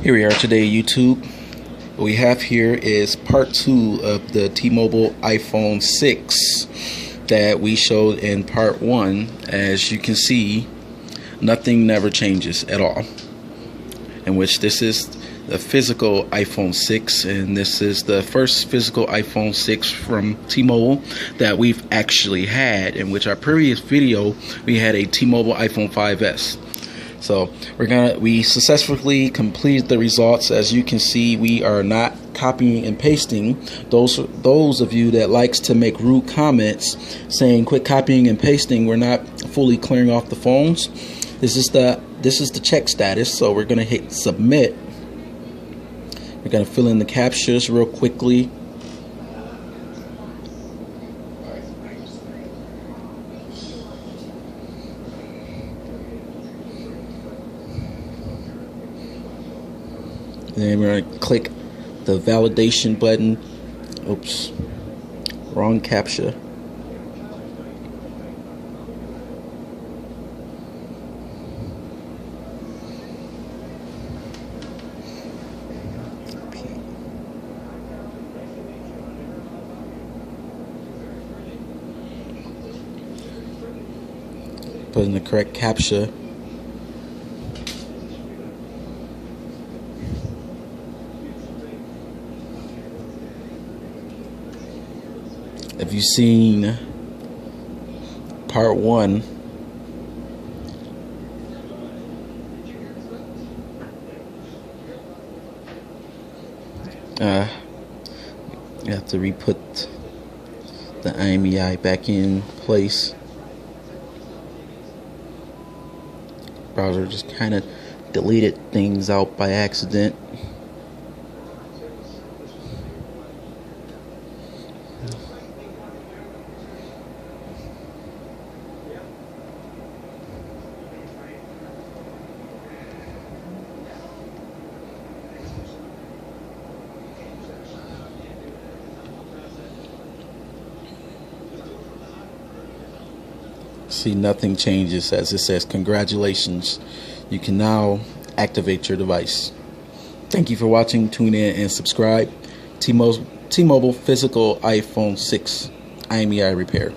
Here we are today, YouTube. What we have here is part 2 of the T-Mobile iPhone 6 that we showed in part 1. As you can see, nothing never changes at all. In which this is the physical iPhone 6, and this is the first physical iPhone 6 from T-Mobile that we've actually had. In which our previous video we had a T-Mobile iPhone 5S. So we successfully completed the results. As you can see, we are not copying and pasting. Those of you that likes to make rude comments saying quit copying and pasting, we're not fully clearing off the phones. This is the check status. So we're gonna hit submit. We're gonna fill in the captures real quickly. Then we're going to click the validation button. Oops, wrong captcha. Put in the correct captcha. If you've seen part 1, you have to re-put the Imei back in place. Browser just kind of deleted things out by accident. See, nothing changes. As it says, congratulations, you can now activate your device. Thank you for watching. Tune in and subscribe. T-Mobile physical iPhone 6 Imei repair.